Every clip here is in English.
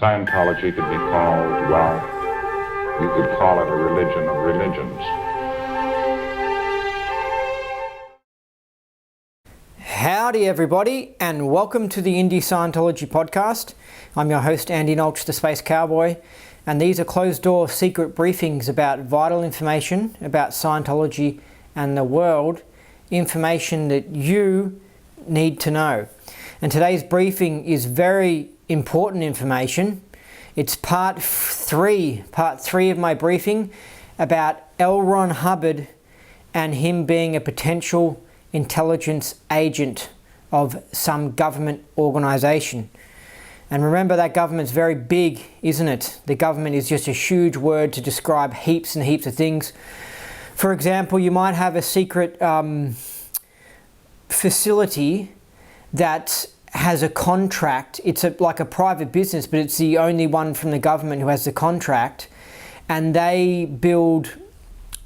Scientology could be called, well, you could call it a religion of religions. Howdy everybody, and welcome to the Indie Scientology podcast. I'm your host Andy Nolch, the Space Cowboy, and these are closed-door secret briefings about vital information about Scientology and the world, information that you need to know. And today's briefing is very important information. It's part three of my briefing about L Ron Hubbard and him being a potential intelligence agent of some government organization. And remember, that government's very big, isn't it? The government is just a huge word to describe heaps and heaps of things. For example, you might have a secret facility that has a contract. It's like a private business, but it's the only one from the government who has the contract, and they build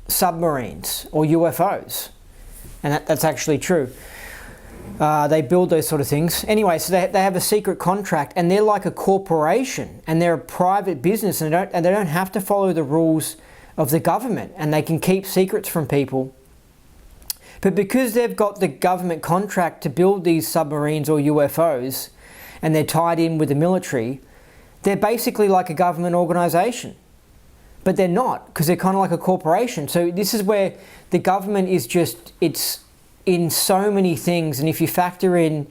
submarines or UFOs. And that's actually true. They build those sort of things. Anyway, so they have a secret contract, and they're like a corporation, and they're a private business, and they don't have to follow the rules of the government, and they can keep secrets from people. But because they've got the government contract to build these submarines or UFOs, and they're tied in with the military, they're basically like a government organization. But they're not, because they're kind of like a corporation. So this is where the government is just, it's in so many things. And if you factor in,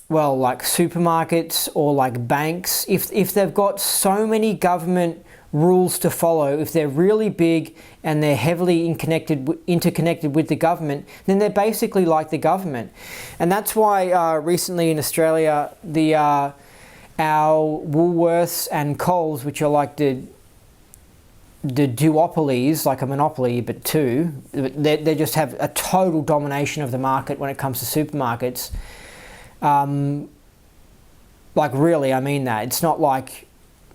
well, like supermarkets or like banks, if they've got so many government rules to follow, if they're really big and they're heavily interconnected with the government, then they're basically like the government. And that's why recently in Australia, our Woolworths and Coles, which are like the duopolies, like a monopoly, but two, they just have a total domination of the market when it comes to supermarkets. Like really, I mean that. It's not like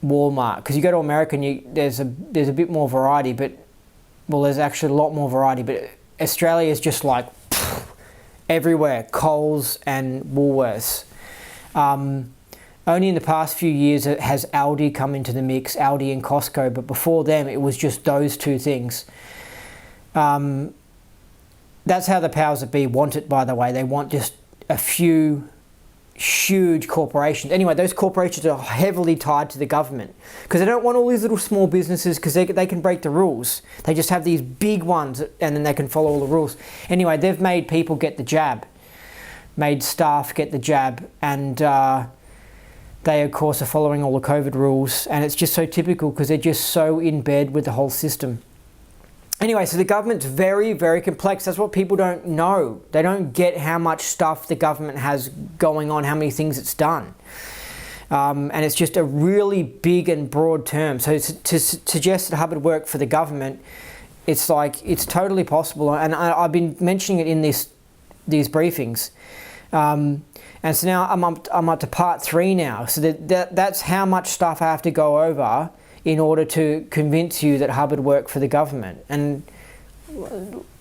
Walmart, because you go to America and there's a bit more variety, but well, there's actually a lot more variety, but Australia is just like everywhere, Coles and Woolworths. Only in the past few years has Aldi come into the mix, Aldi and Costco, but before them it was just those two things. That's how the powers that be want it, by the way. They want just a few huge corporations. Anyway, those corporations are heavily tied to the government because they don't want all these little small businesses, because they can break the rules. They just have these big ones and then they can follow all the rules. Anyway, they've made people get the jab, made staff get the jab, and they of course are following all the COVID rules, and it's just so typical because they're just so in bed with the whole system. Anyway, so the government's very, very complex. That's what people don't know. They don't get how much stuff the government has going on, how many things it's done. And it's just a really big and broad term. So to suggest that Hubbard worked for the government, it's like, it's totally possible. And I've been mentioning it in these briefings. And so now I'm up to part 3 now. So that's how much stuff I have to go over in order to convince you that Hubbard worked for the government. And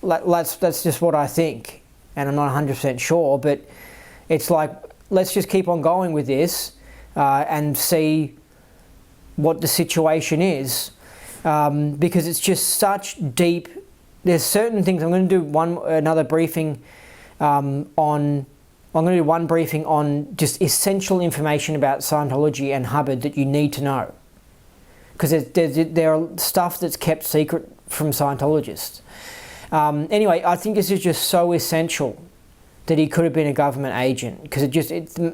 that's just what I think. And I'm not 100% sure, but it's like, let's just keep on going with this and see what the situation is. Because it's just such deep, there's certain things. I'm going to do another briefing I'm going to do one briefing on just essential information about Scientology and Hubbard that you need to know. Because there are stuff that's kept secret from Scientologists. Anyway, I think this is just so essential that he could have been a government agent, because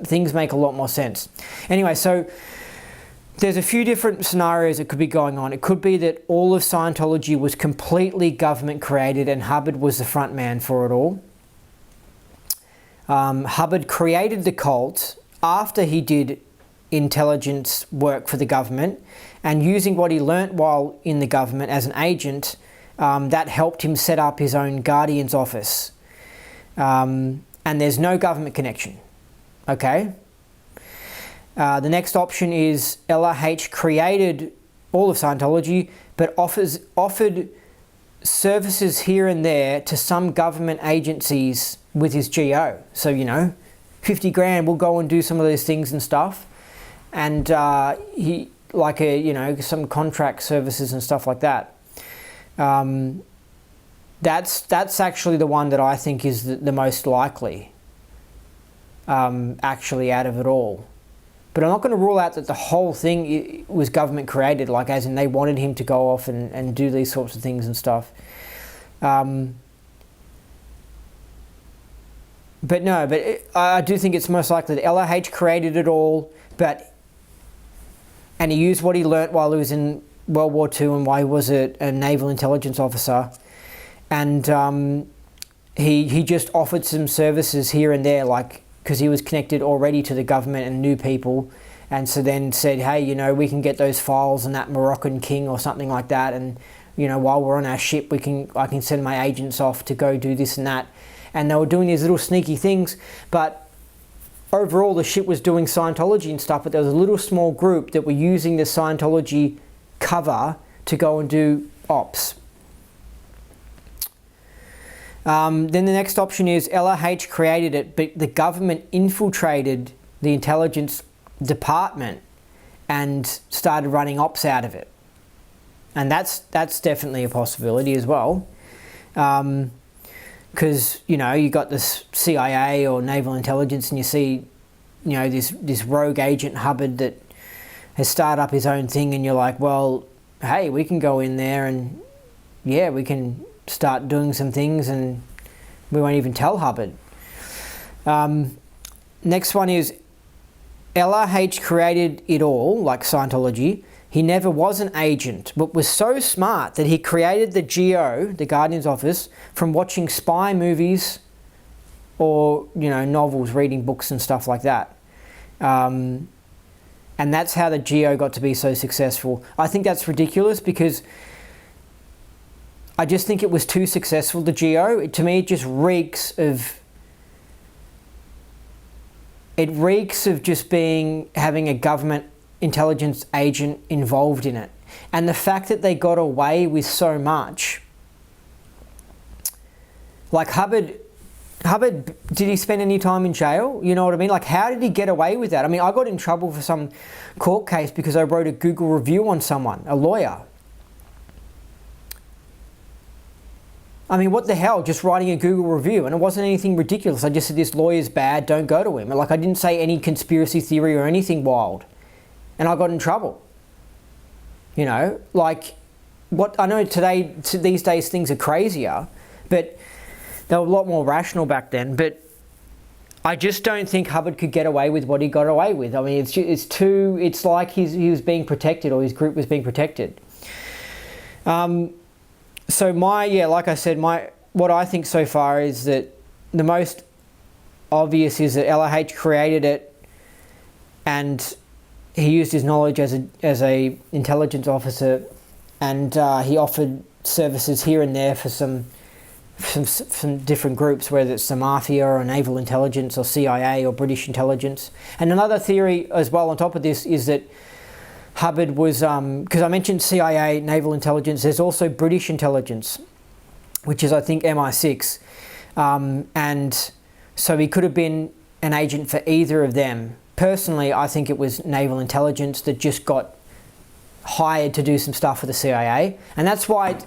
things make a lot more sense. Anyway, so there's a few different scenarios that could be going on. It could be that all of Scientology was completely government created and Hubbard was the front man for it all. Hubbard created the cult after he did intelligence work for the government, and using what he learnt while in the government as an agent, that helped him set up his own Guardian's office. And there's no government connection. Okay? The next option is LRH created all of Scientology, but offered services here and there to some government agencies with his GO. So, 50 grand, we'll go and do some of those things and stuff. and he like some contract services and stuff like that. That's actually the one that I think is the most likely, actually, out of it all. But I'm not going to rule out that the whole thing was government created, like as in they wanted him to go off and do these sorts of things and stuff. But no, I do think it's most likely that LRH created it all, and he used what he learnt while he was in World War II and while he was a Naval Intelligence officer. And he just offered some services here and there, like, because he was connected already to the government and knew people, and so then said, hey, we can get those files and that Moroccan king or something like that, and while we're on our ship, I can send my agents off to go do this and that. And they were doing these little sneaky things, but overall the ship was doing Scientology and stuff, but there was a little small group that were using the Scientology cover to go and do ops. Then the next option is LRH created it, but the government infiltrated the intelligence department and started running ops out of it. And that's definitely a possibility as well. Because, you got this CIA or Naval Intelligence, and you see, this rogue agent Hubbard that has started up his own thing, and you're like, well, hey, we can go in there and, yeah, we can start doing some things and we won't even tell Hubbard. Next one is LRH created it all, like Scientology. He never was an agent, but was so smart that he created the GO, the Guardian's Office, from watching spy movies or, novels, reading books and stuff like that. And that's how the GO got to be so successful. I think that's ridiculous because I just think it was too successful, the GO. To me, it just reeks of just having a government intelligence agent involved in it. And the fact that they got away with so much, like Hubbard, did he spend any time in jail? You know what I mean? Like, how did he get away with that? I mean, I got in trouble for some court case because I wrote a Google review on someone, a lawyer. I mean, what the hell, just writing a Google review, and it wasn't anything ridiculous. I just said, this lawyer's bad, don't go to him. Like, I didn't say any conspiracy theory or anything wild, and I got in trouble. Like, what I know these days things are crazier, but they were a lot more rational back then. But I just don't think Hubbard could get away with what he got away with. I mean, it's like he was being protected, or his group was being protected. So like I said, what I think so far is that the most obvious is that LRH created it, and he used his knowledge as a intelligence officer, and he offered services here and there for some different groups, whether it's the Mafia or Naval Intelligence or CIA or British Intelligence. And another theory as well on top of this is that Hubbard was, because I mentioned CIA, Naval Intelligence, there's also British Intelligence, which is I think MI6. And so he could have been an agent for either of them. Personally, I think it was Naval Intelligence that just got hired to do some stuff for the CIA. And that's why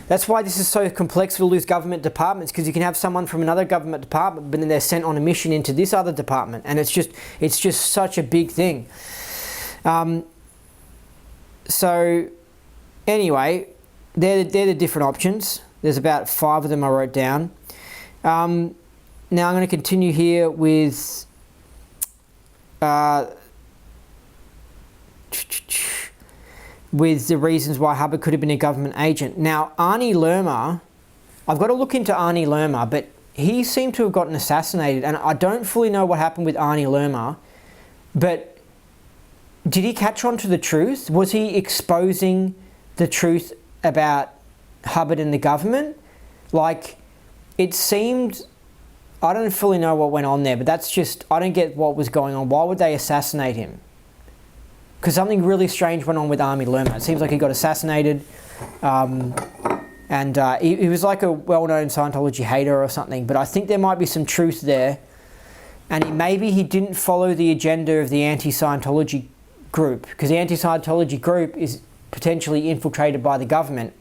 this is so complex with all these government departments, because you can have someone from another government department, but then they're sent on a mission into this other department. And it's just such a big thing. So anyway, they're the different options. There's about 5 of them I wrote down. Now I'm going to continue here with the reasons why Hubbard could have been a government agent. Now, Arnie Lerma, I've got to look into Arnie Lerma, but he seemed to have gotten assassinated, and I don't fully know what happened with Arnie Lerma, but did he catch on to the truth? Was he exposing the truth about Hubbard and the government? Like, it seemed, I don't fully know what went on there, but that's just, I don't get what was going on. Why would they assassinate him? Because something really strange went on with Arnie Lerma. It seems like he got assassinated, and he was like a well-known Scientology hater or something, but I think there might be some truth there. And maybe he didn't follow the agenda of the anti-Scientology group, because the anti-Scientology group is potentially infiltrated by the government,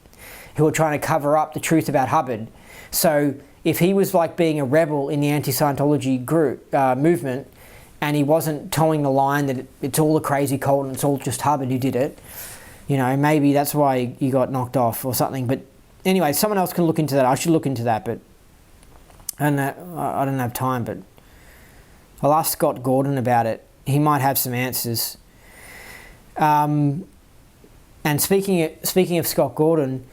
who are trying to cover up the truth about Hubbard. So if he was like being a rebel in the anti-Scientology group movement, and he wasn't towing the line that it's all a crazy cult and it's all just Hubbard who did it, you know, maybe that's why he got knocked off or something. But anyway, someone else can look into that. I should look into that, but I don't have time. But I'll ask Scott Gordon about it. He might have some answers. And speaking of Scott Gordon,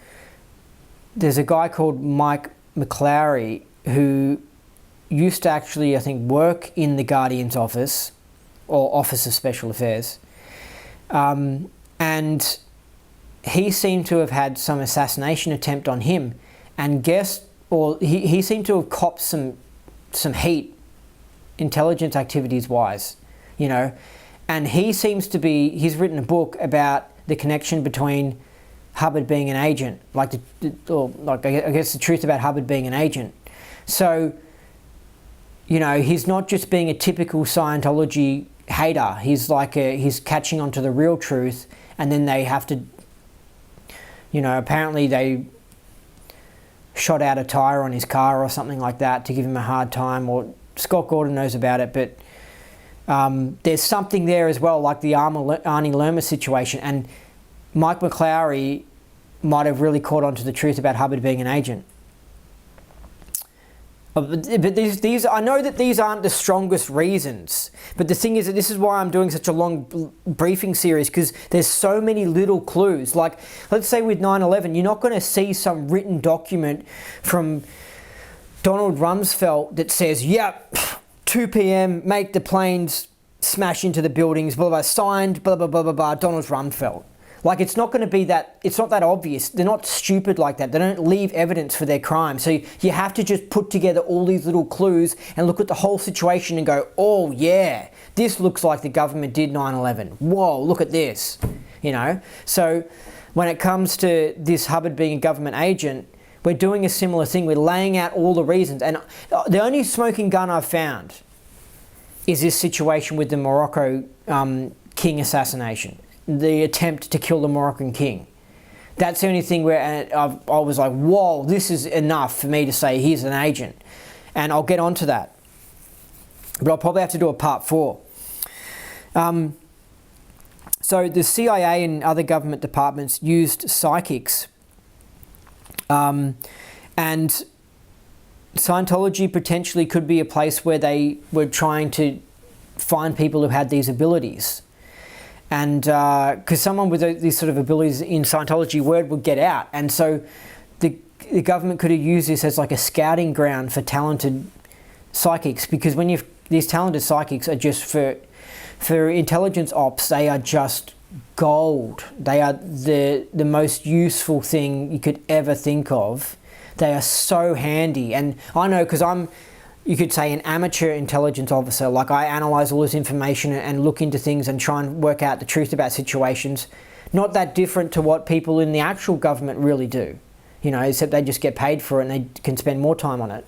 there's a guy called Mike McClary who used to actually, I think, work in the Guardian's office, or Office of Special Affairs. And he seemed to have had some assassination attempt on him, and he seemed to have copped some heat, intelligence activities wise, you know. And he's written a book about the connection between Hubbard being an agent, I guess the truth about Hubbard being an agent. So, you know, he's not just being a typical Scientology hater. He's he's catching on to the real truth, and then they have to, you know, apparently they shot out a tire on his car or something like that to give him a hard time, or Scott Gordon knows about it, but there's something there as well, like the Arnie Lerma situation, and Mike McClary might have really caught on to the truth about Hubbard being an agent. But these I know that these aren't the strongest reasons, but the thing is that this is why I'm doing such a long briefing series, because there's so many little clues. Like, let's say with 9/11, you're not going to see some written document from Donald Rumsfeld that says, yep, 2 p.m, make the planes smash into the buildings, blah, blah, signed, blah, blah, blah, blah, blah, Donald Rumsfeld. Like, it's not going to be that, it's not that obvious. They're not stupid like that. They don't leave evidence for their crime. So you have to just put together all these little clues and look at the whole situation and go, oh yeah, this looks like the government did 9/11. Whoa, look at this, you know? So when it comes to this Hubbard being a government agent, we're doing a similar thing. We're laying out all the reasons. And the only smoking gun I've found is this situation with the Morocco king assassination. The attempt to kill the Moroccan king. That's the only thing where I was like, whoa, this is enough for me to say he's an agent. And I'll get onto that. But I'll probably have to do a part 4. So the CIA and other government departments used psychics. And Scientology potentially could be a place where they were trying to find people who had these abilities. And because someone with these sort of abilities in Scientology, word would get out. And so the government could have used this as like a scouting ground for talented psychics, because when these talented psychics are just for intelligence ops, they are just gold. They are the most useful thing you could ever think of. They are so handy. And I know, because you could say, an amateur intelligence officer. Like, I analyze all this information and look into things and try and work out the truth about situations. Not that different to what people in the actual government really do, you know, except they just get paid for it and they can spend more time on it.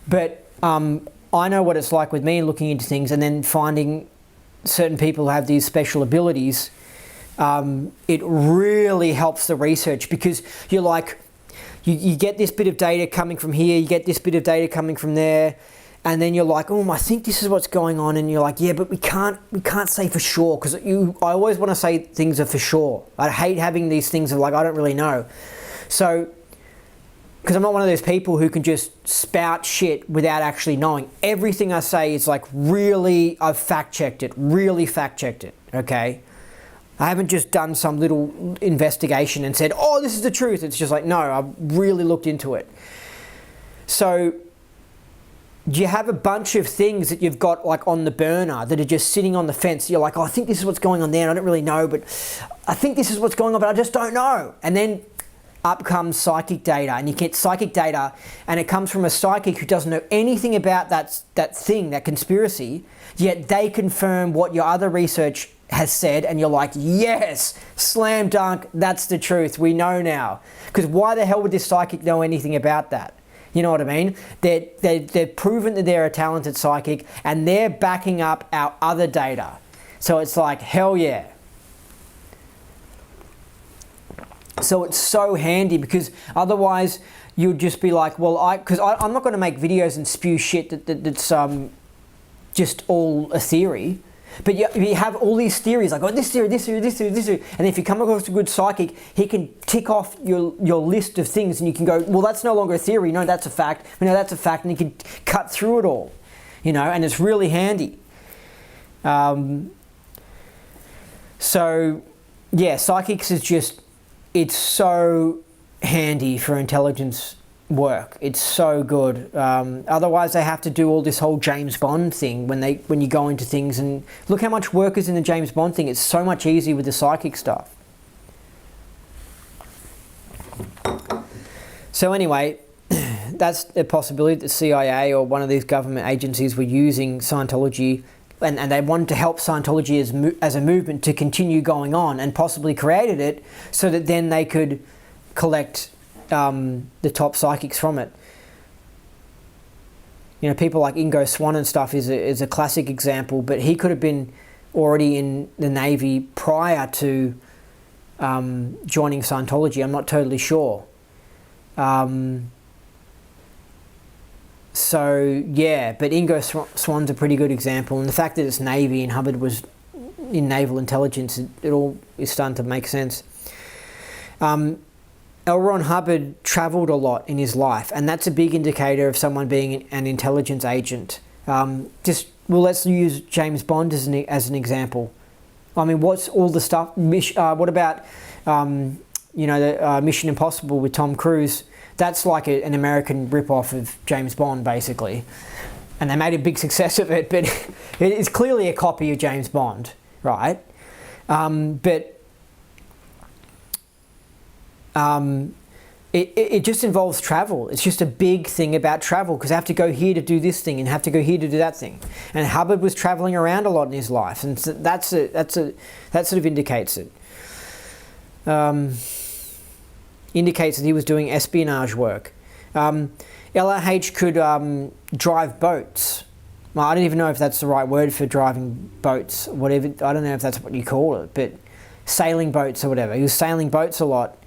But I know what it's like with me looking into things and then finding certain people who have these special abilities. It really helps the research, because you're like, you get this bit of data coming from here, you get this bit of data coming from there, and then you're like, oh, I think this is what's going on, and you're like, yeah, but we can't say for sure, because I always want to say things are for sure. I hate having these things of like, I don't really know. So, because I'm not one of those people who can just spout shit without actually knowing. Everything I say is like, really, I've fact-checked it, okay? I haven't just done some little investigation and said, oh, this is the truth. It's just like, no, I've really looked into it. So you have a bunch of things that you've got like on the burner that are just sitting on the fence. You're like, oh, I think this is what's going on there. I don't really know, but I think this is what's going on, but I just don't know. And then up comes psychic data, and you get psychic data, and it comes from a psychic who doesn't know anything about that thing, that conspiracy, yet they confirm what your other research has said, and you're like, yes, slam dunk, that's the truth, we know now. Because why the hell would this psychic know anything about that? You know what I mean? They've proven that they're a talented psychic, and they're backing up our other data. So it's like, hell yeah. So it's so handy, because otherwise you'd just be like, well, I'm not going to make videos and spew shit that's just all a theory. But you have all these theories, like, oh, this theory, this theory, this theory, this theory. And if you come across a good psychic, he can tick off your list of things, and you can go, well, that's no longer a theory. No, that's a fact. No, that's a fact. And you can cut through it all, you know, and it's really handy. So, yeah, psychics is just, it's so handy for intelligence work. It's so good. Otherwise they have to do all this whole James Bond thing when you go into things, and look how much work is in the James Bond thing. It's so much easier with the psychic stuff. So anyway, that's a possibility that the CIA or one of these government agencies were using Scientology, and they wanted to help Scientology as a movement to continue going on, and possibly created it so that then they could collect the top psychics from it. You know, people like Ingo Swann and stuff is a classic example, but he could have been already in the Navy prior to joining Scientology. I'm not totally sure. So yeah, but Ingo Swann's a pretty good example, and the fact that it's Navy and Hubbard was in Naval Intelligence, it all is starting to make sense. L Ron Hubbard travelled a lot in his life, and that's a big indicator of someone being an intelligence agent. Let's use James Bond as an example. I mean, what's all the stuff? What about Mission Impossible with Tom Cruise? That's like an American rip-off of James Bond, basically. And they made a big success of it, but it is clearly a copy of James Bond, right? It just involves travel. It's just a big thing about travel, because I have to go here to do this thing and have to go here to do that thing. And Hubbard was traveling around a lot in his life, and so that sort of indicates it. Indicates that he was doing espionage work. LRH could drive boats. Well, I don't even know if that's the right word for driving boats, whatever. I don't know if that's what you call it, but sailing boats or whatever. He was sailing boats a lot,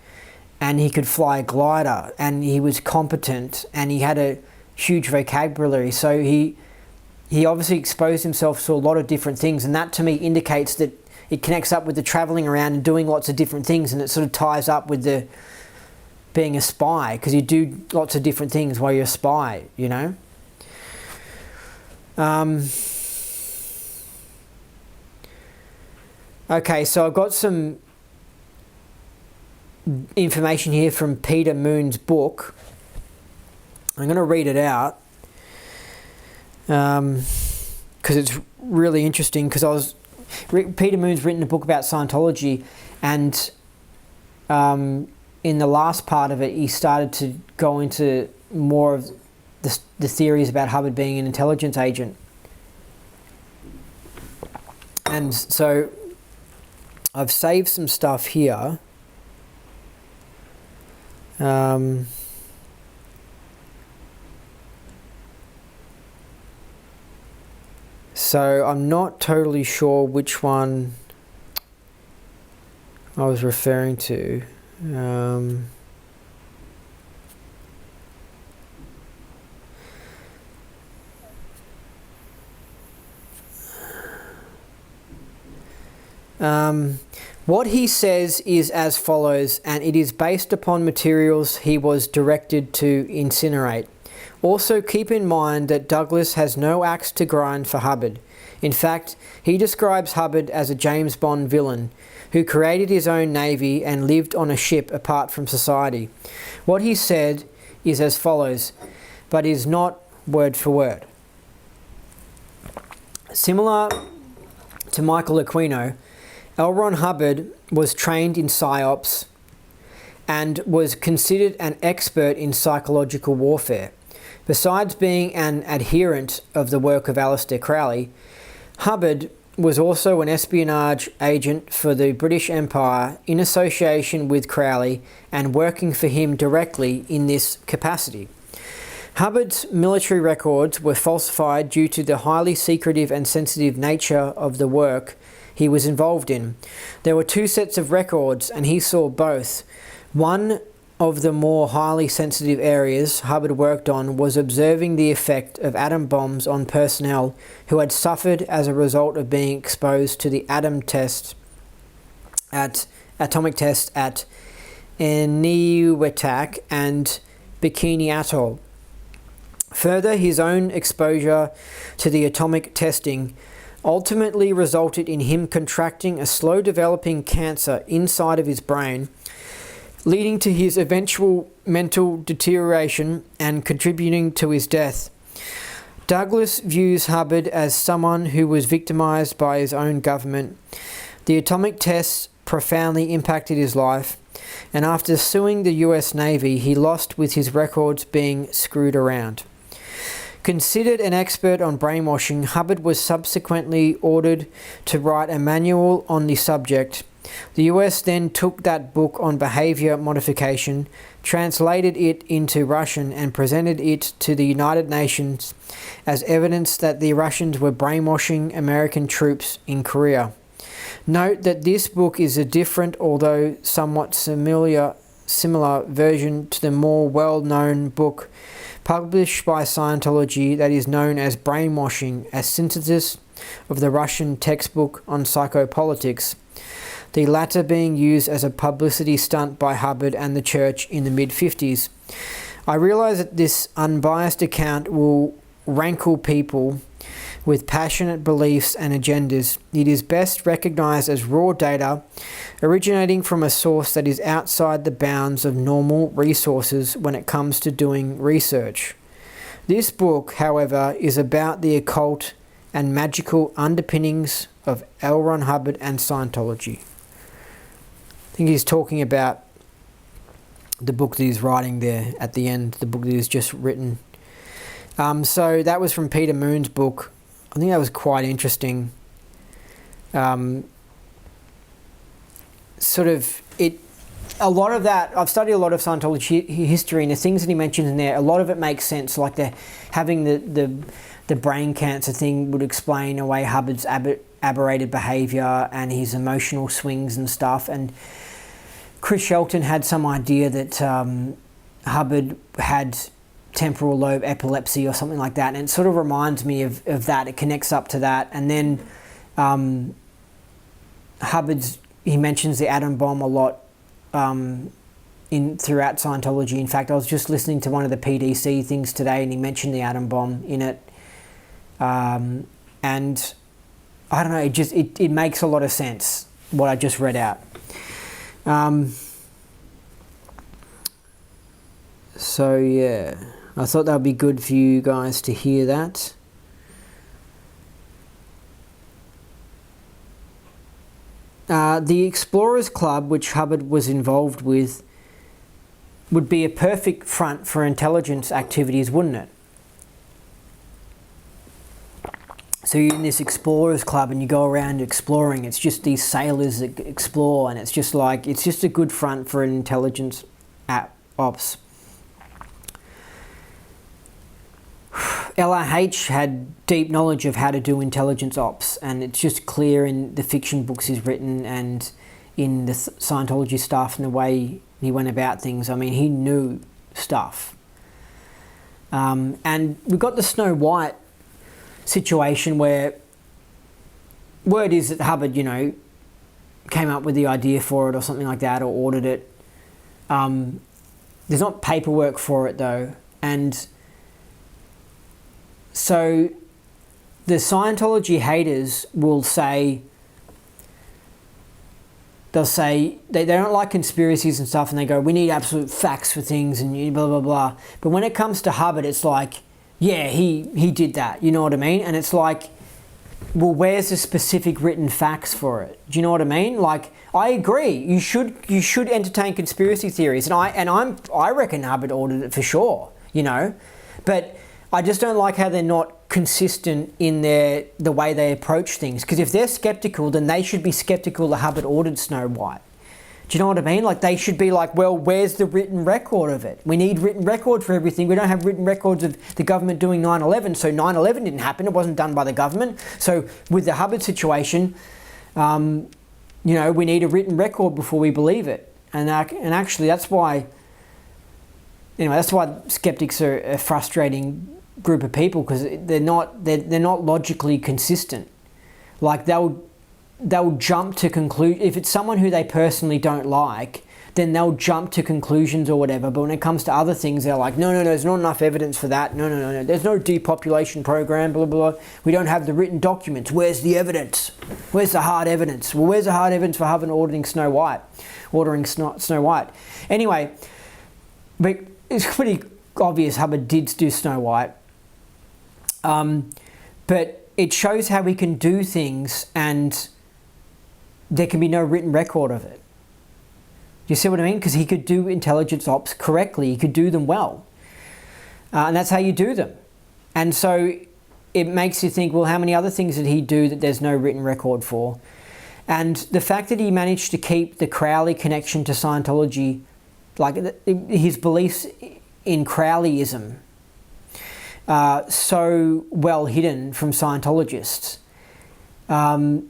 and he could fly a glider, and he was competent, and he had a huge vocabulary. So he obviously exposed himself to a lot of different things, and that to me indicates that it connects up with the traveling around and doing lots of different things, and it sort of ties up with the being a spy, because you do lots of different things while you're a spy, you know. Okay, so I've got some information here from Peter Moon's book. I'm going to read it out because it's really interesting, because Peter Moon's written a book about Scientology, and in the last part of it he started to go into more of the theories about Hubbard being an intelligence agent. And so I've saved some stuff here. So I'm not totally sure which one I was referring to. What he says is as follows, and it is based upon materials he was directed to incinerate. Also keep in mind that Douglas has no axe to grind for Hubbard. In fact, he describes Hubbard as a James Bond villain who created his own navy and lived on a ship apart from society. What he said is as follows, but is not word for word. Similar to Michael Aquino, L Ron Hubbard was trained in PSYOPs and was considered an expert in psychological warfare. Besides being an adherent of the work of Aleister Crowley, Hubbard was also an espionage agent for the British Empire in association with Crowley and working for him directly in this capacity. Hubbard's military records were falsified due to the highly secretive and sensitive nature of the work he was involved in. There were 2 sets of records, and he saw both. One of the more highly sensitive areas Hubbard worked on was observing the effect of atom bombs on personnel who had suffered as a result of being exposed to the atomic test at Eniwetak and Bikini Atoll. Further, his own exposure to the atomic testing ultimately resulted in him contracting a slow-developing cancer inside of his brain, leading to his eventual mental deterioration and contributing to his death. Douglas views Hubbard as someone who was victimized by his own government. The atomic tests profoundly impacted his life, and after suing the US Navy, he lost with his records being screwed around. Considered an expert on brainwashing, Hubbard was subsequently ordered to write a manual on the subject. The US then took that book on behavior modification, translated it into Russian, and presented it to the United Nations as evidence that the Russians were brainwashing American troops in Korea. Note that this book is a different, although somewhat similar version to the more well-known book published by Scientology that is known as Brainwashing, a synthesis of the Russian textbook on psychopolitics, the latter being used as a publicity stunt by Hubbard and the church in the mid-50s. I realize that this unbiased account will rankle people with passionate beliefs and agendas. It is best recognized as raw data originating from a source that is outside the bounds of normal resources when it comes to doing research. This book, however, is about the occult and magical underpinnings of L Ron Hubbard and Scientology. I think he's talking about the book that he's writing there at the end, the book that he's just written. So that was from Peter Moon's book. I think that was quite interesting. A lot of that, I've studied a lot of Scientology history, and the things that he mentions in there, a lot of it makes sense. Like having the brain cancer thing would explain away Hubbard's aberrated behavior and his emotional swings and stuff. And Chris Shelton had some idea that Hubbard had temporal lobe epilepsy or something like that, and it sort of reminds me of that. It connects up to that. And then he mentions the atom bomb a lot throughout Scientology. In fact, I was just listening to one of the PDC things today, and he mentioned the atom bomb in it. And I don't know, it makes a lot of sense what I just read out. So yeah, I thought that would be good for you guys to hear that. The Explorers Club, which Hubbard was involved with, would be a perfect front for intelligence activities, wouldn't it? So you're in this Explorers Club and you go around exploring. It's just these sailors that explore, and it's just a good front for an intelligence ops. LRH had deep knowledge of how to do intelligence ops, and it's just clear in the fiction books he's written and in the Scientology stuff and the way he went about things. I mean, he knew stuff. And we've got the Snow White situation where word is that Hubbard, came up with the idea for it or something like that, or ordered it. There's not paperwork for it though, and so the Scientology haters will say, they don't like conspiracies and stuff, and they go, we need absolute facts for things and blah, blah, blah. But when it comes to Hubbard, it's like, yeah, he did that, you know what I mean? And it's like, well, where's the specific written facts for it? Do you know what I mean? Like, I agree, you should entertain conspiracy theories, and I reckon Hubbard ordered it for sure, but I just don't like how they're not consistent in the way they approach things. Because if they're skeptical, then they should be skeptical that Hubbard ordered Snow White. Do you know what I mean? Like, they should be like, well, where's the written record of it? We need written record for everything. We don't have written records of the government doing 9/11. So 9/11 didn't happen. It wasn't done by the government. So with the Hubbard situation, You know, we need a written record before we believe it. And actually that's why, anyway, that's why skeptics are a frustrating group of people, because they're not logically consistent. Like they'll jump to conclude, if it's someone who they personally don't like, then they'll jump to conclusions or whatever. But when it comes to other things, they're like, no, there's not enough evidence for that. No, there's no depopulation program, blah, blah, blah. We don't have the written documents. Where's the evidence? Where's the hard evidence? Well, where's the hard evidence for Hubbard ordering Snow White? Anyway, but it's pretty obvious Hubbard did do Snow White. But it shows how we can do things and there can be no written record of it. You see what I mean? Because he could do intelligence ops correctly. He could do them well. And that's how you do them. And so it makes you think, well, how many other things did he do that there's no written record for? And the fact that he managed to keep the Crowley connection to Scientology, like his beliefs in Crowleyism, so well hidden from Scientologists. Are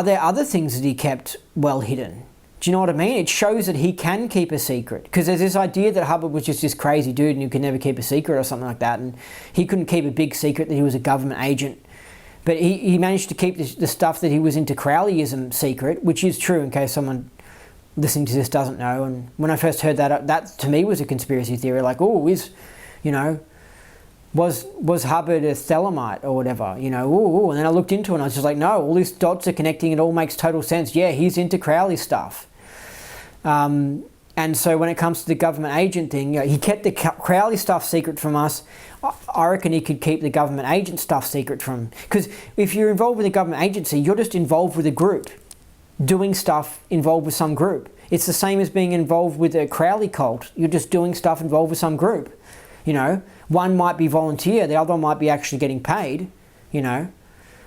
there other things that he kept well hidden? Do you know what I mean? It shows that he can keep a secret. Because there's this idea that Hubbard was just this crazy dude and who could never keep a secret or something like that. And he couldn't keep a big secret that he was a government agent. But he managed to keep the stuff that he was into Crowleyism secret, which is true in case someone listening to this doesn't know. And when I first heard that, that to me was a conspiracy theory. Like, was Hubbard a Thelemite or whatever, and then I looked into it and I was just like, no, all these dots are connecting, it all makes total sense. Yeah, he's into Crowley stuff. And so when it comes to the government agent thing, he kept the Crowley stuff secret from us. I reckon he could keep the government agent stuff secret from, because if you're involved with a government agency, you're just involved with a group, doing stuff involved with some group. It's the same as being involved with a Crowley cult. You're just doing stuff involved with some group, One might be volunteer, the other one might be actually getting paid,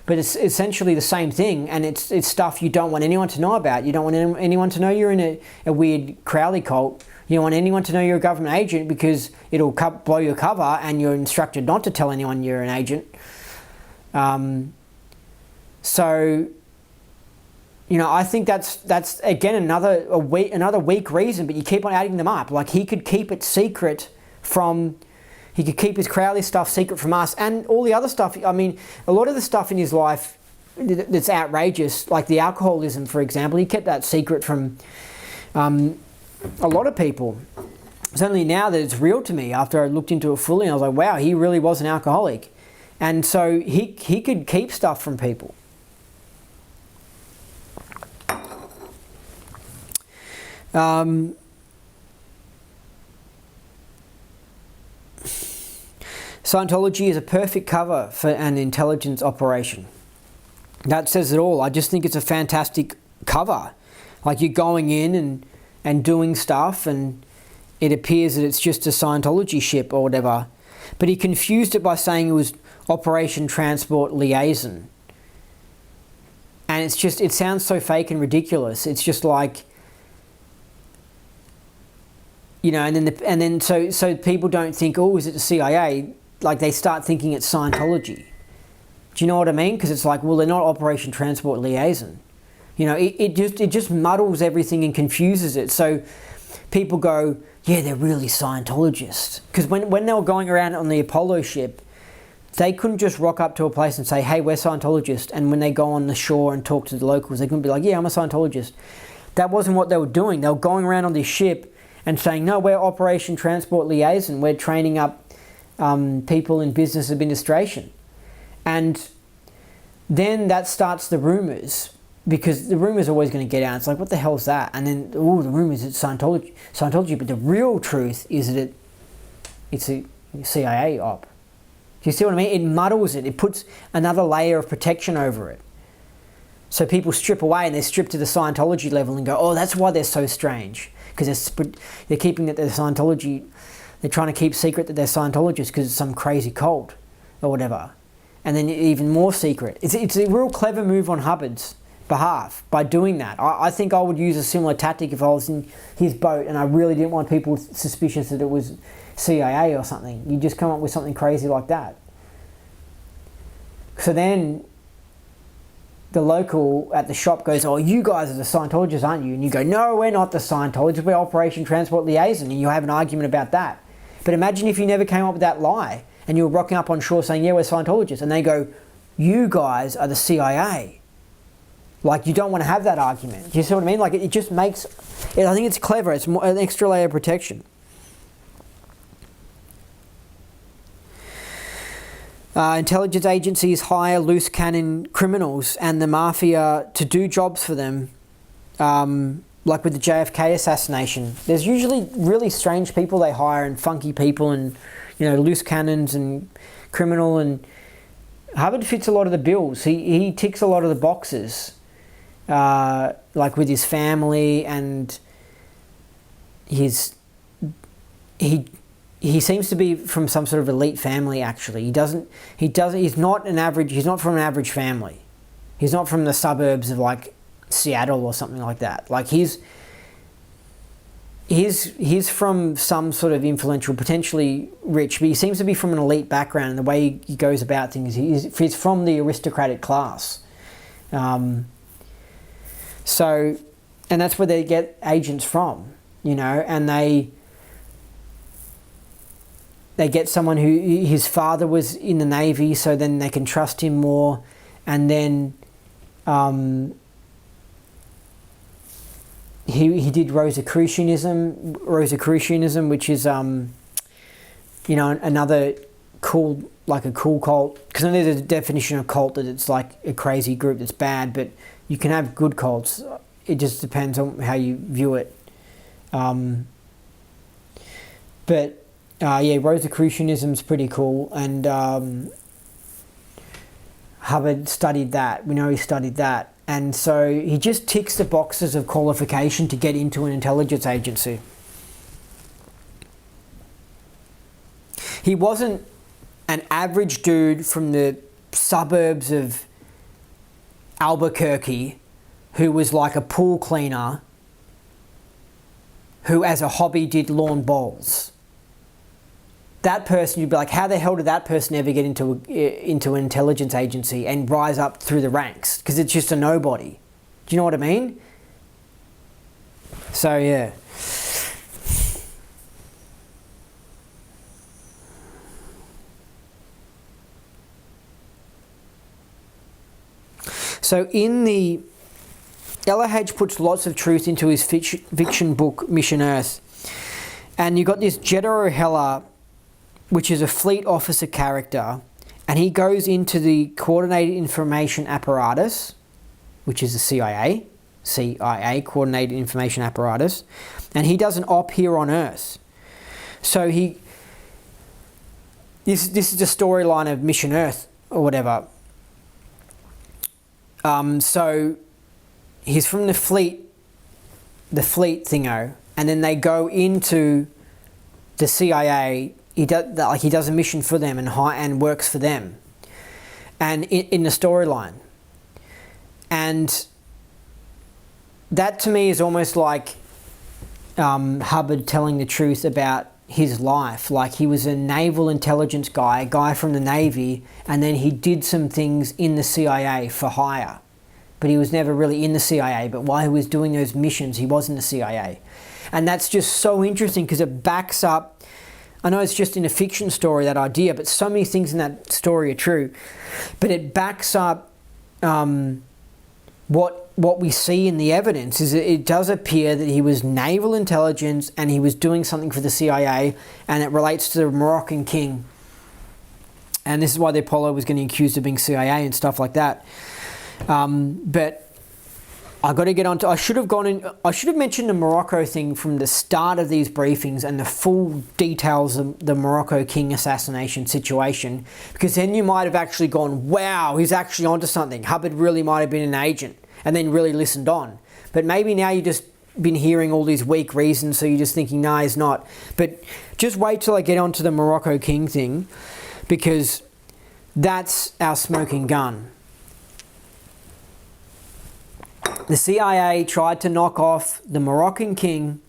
But it's essentially the same thing, and it's stuff you don't want anyone to know about. You don't want anyone to know you're in a weird Crowley cult. You don't want anyone to know you're a government agent because it'll blow your cover and you're instructed not to tell anyone you're an agent. I think that's again another weak reason, but you keep on adding them up. Like he could keep it secret from... He could keep his Crowley stuff secret from us and all the other stuff. I mean, a lot of the stuff in his life that's outrageous, like the alcoholism, for example, he kept that secret from a lot of people. It's only now that it's real to me after I looked into it fully and I was like, wow, he really was an alcoholic. And so he could keep stuff from people. Scientology is a perfect cover for an intelligence operation. That says it all. I just think it's a fantastic cover. Like you're going in and doing stuff and it appears that it's just a Scientology ship or whatever. But he confused it by saying it was Operation Transport Liaison. And it sounds so fake and ridiculous. It's just like, so people don't think, oh, is it the CIA? Like they start thinking it's Scientology. Do you know what I mean? Because it's like, well, they're not Operation Transport Liaison. It just muddles everything and confuses it. So people go, yeah, they're really Scientologists. Because when they were going around on the Apollo ship, they couldn't just rock up to a place and say, hey, we're Scientologists. And when they go on the shore and talk to the locals, they couldn't be like, yeah, I'm a Scientologist. That wasn't what they were doing. They were going around on this ship and saying, no, we're Operation Transport Liaison. We're training up people in business administration. And then that starts the rumors, because the rumors are always going to get out. It's like, what the hell is that? And then, the rumors, it's Scientology. But the real truth is that it's a CIA op. Do you see what I mean? It muddles it. It puts another layer of protection over it. So people strip away and they strip to the Scientology level and go, oh, that's why they're so strange. Because they're keeping that they're Scientology. They're trying to keep secret that they're Scientologists because it's some crazy cult or whatever. And then even more secret. It's a real clever move on Hubbard's behalf by doing that. I think I would use a similar tactic if I was in his boat and I really didn't want people suspicious that it was CIA or something. You just come up with something crazy like that. So then the local at the shop goes, oh, you guys are the Scientologists, aren't you? And you go, no, we're not the Scientologists, we're Operation Transport Liaison, and you have an argument about that. But imagine if you never came up with that lie, and you were rocking up on shore saying, yeah, we're Scientologists, and they go, you guys are the CIA. Like, you don't want to have that argument. Do you see what I mean? Like, it just makes, I think it's clever, it's more, an extra layer of protection. Intelligence agencies hire loose cannon criminals and the mafia to do jobs for them, like with the JFK assassination. There's usually really strange people they hire and funky people and, you know, loose cannons and criminal, and Hubbard fits a lot of the bills. He ticks a lot of the boxes, like with his family, and he seems to be from some sort of elite family. Actually, he's not from an average family. He's not from the suburbs of like Seattle or something like that. Like he's from some sort of influential, potentially rich, but he seems to be from an elite background, and the way he goes about things, he's from the aristocratic class. So, and that's where they get agents from, you know, and they get someone who, his father was in the Navy, so then they can trust him more, and then he did Rosicrucianism, which is you know, another cool, like a cool cult, because I know there's a definition of cult that it's like a crazy group that's bad, but you can have good cults. It just depends on how you view it. Yeah, Rosicrucianism's pretty cool, and Hubbard studied that. We know he studied that. And so he just ticks the boxes of qualification to get into an intelligence agency. He wasn't an average dude from the suburbs of Albuquerque who was like a pool cleaner who as a hobby did lawn bowls. That person, you'd be like, how the hell did that person ever get into an intelligence agency and rise up through the ranks? Because it's just a nobody. Do you know what I mean? So, yeah. So in the LRH puts lots of truth into his fiction book, Mission Earth. And you got this Jeddah O'Heller, which is a fleet officer character, and he goes into the Coordinated Information Apparatus, which is the CIA, Coordinated Information Apparatus, and he does an op here on Earth. So this is the storyline of Mission Earth or whatever. So he's from the fleet thingo, and then they go into the CIA. He does a mission for them and works for them, and in the storyline, and that to me is almost like Hubbard telling the truth about his life. Like, he was a naval intelligence guy, a guy from the Navy, and then he did some things in the CIA for hire, but he was never really in the CIA. But while he was doing those missions, he was in the CIA, and that's just so interesting because it backs up. I know it's just in a fiction story, that idea, but so many things in that story are true. But it backs up what we see in the evidence. Is it does appear that he was naval intelligence and he was doing something for the CIA, and it relates to the Moroccan king. And this is why the Apollo was getting accused of being CIA and stuff like that. But I got to get on to. I should have mentioned the Morocco thing from the start of these briefings and the full details of the Morocco King assassination situation, because then you might have actually gone, wow, he's actually onto something. Hubbard really might have been an agent, and then really listened on. But maybe now you've just been hearing all these weak reasons, so you're just thinking, nah, he's not. But just wait till I get onto the Morocco King thing, because that's our smoking gun. The CIA tried to knock off the Moroccan king,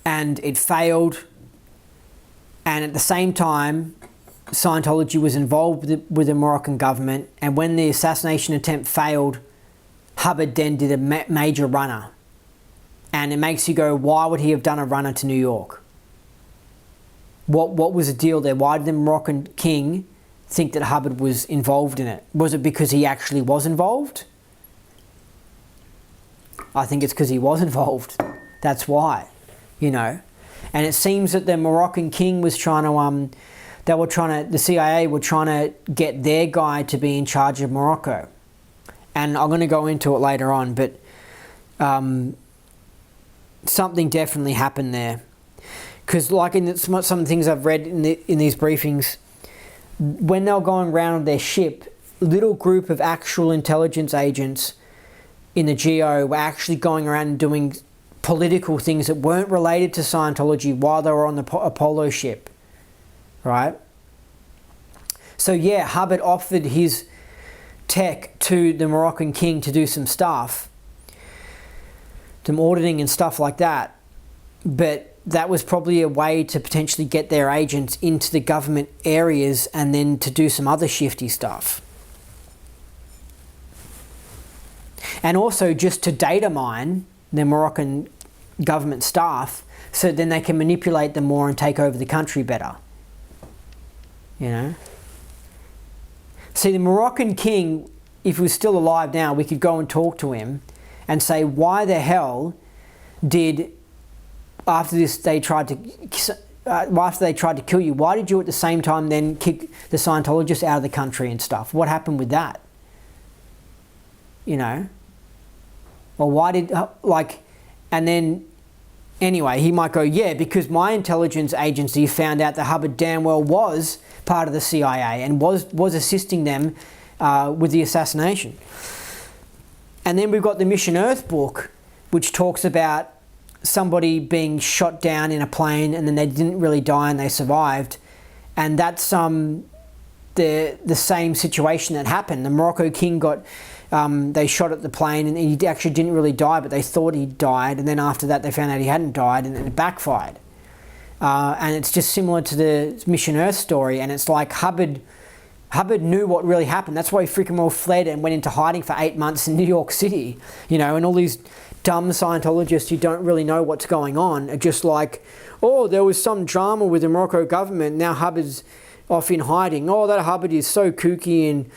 and it failed. And at the same time, Scientology was involved with the Moroccan government, and when the assassination attempt failed, Hubbard then did a major runner. And it makes you go, why would he have done a runner to New York? What was the deal there? Why did the Moroccan king think that Hubbard was involved in it? Was it because he actually was involved? I think it's because he was involved. That's why, you know. And it seems that the Moroccan king was trying to, the CIA were trying to get their guy to be in charge of Morocco. And I'm going to go into it later on, but something definitely happened there. Because like in some things I've read in these briefings, when they were going around their ship, little group of actual intelligence agents in the GO were actually going around and doing political things that weren't related to Scientology while they were on the Apollo ship, right? So yeah, Hubbard offered his tech to the Moroccan king to do some stuff, some auditing and stuff like that, but that was probably a way to potentially get their agents into the government areas and then to do some other shifty stuff. And also just to data mine the Moroccan government staff so then they can manipulate them more and take over the country better. You know? See, the Moroccan king, if he was still alive now, we could go and talk to him and say, why the hell did, after this they tried to kill you, why did you at the same time then kick the Scientologists out of the country and stuff? What happened with that? You know? Or why did, and then, anyway, he might go, yeah, because my intelligence agency found out that Hubbard damn well was part of the CIA and was assisting them with the assassination. And then we've got the Mission Earth book, which talks about somebody being shot down in a plane and then they didn't really die and they survived. And that's the same situation that happened. The Morocco king got, they shot at the plane and he actually didn't really die, but they thought he died. And then after that, they found out he hadn't died and it backfired. And it's just similar to the Mission Earth story. And it's like Hubbard knew what really happened. That's why he freaking well fled and went into hiding for 8 months in New York City. You know, and all these dumb Scientologists who don't really know what's going on are just like, oh, there was some drama with the Morocco government. Now Hubbard's off in hiding. Oh, that Hubbard is so kooky and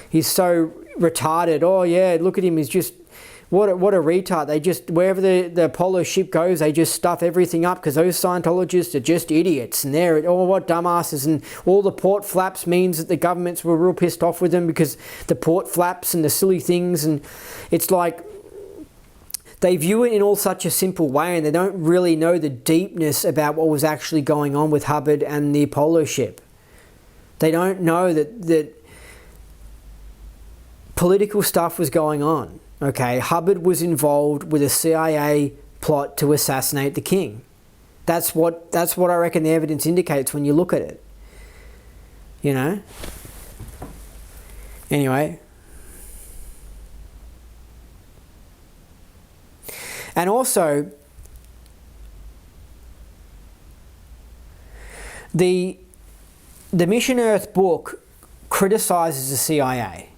he's so retarded. Oh yeah, look at him. He's just, what a retard. They just, wherever the Apollo ship goes, they just stuff everything up because those Scientologists are just idiots. And they're, oh, what dumbasses. And all the port flaps means that the governments were real pissed off with them because the port flaps and the silly things. And it's like, they view it in all such a simple way and they don't really know the deepness about what was actually going on with Hubbard and the Apollo ship. They don't know that political stuff was going on. Okay, Hubbard was involved with a CIA plot to assassinate the king. That's what I reckon the evidence indicates when you look at it. You know? Anyway. And also, the Mission Earth book criticizes the CIA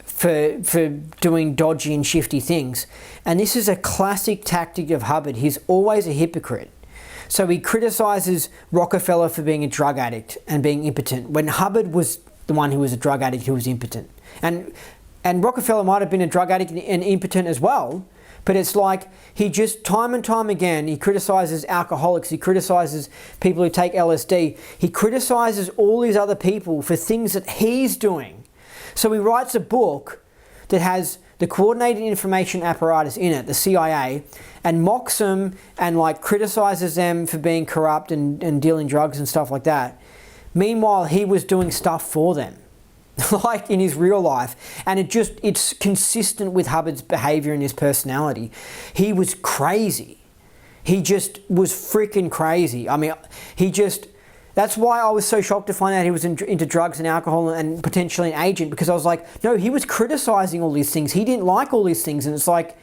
for doing dodgy and shifty things. And this is a classic tactic of Hubbard. He's always a hypocrite. So he criticizes Rockefeller for being a drug addict and being impotent, when Hubbard was the one who was a drug addict who was impotent. And Rockefeller might have been a drug addict and impotent as well, but it's like he just time and time again, he criticizes alcoholics, he criticizes people who take LSD, he criticizes all these other people for things that he's doing. So he writes a book that has the coordinated information apparatus in it, the CIA, and mocks them and like criticizes them for being corrupt and dealing drugs and stuff like that. Meanwhile, he was doing stuff for them. Like in his real life, and it's consistent with Hubbard's behavior and his personality. He was crazy. He just was freaking crazy. I mean, that's why I was so shocked to find out he was into drugs and alcohol and potentially an agent, because I was like, no, he was criticizing all these things. He didn't like all these things, and it's like,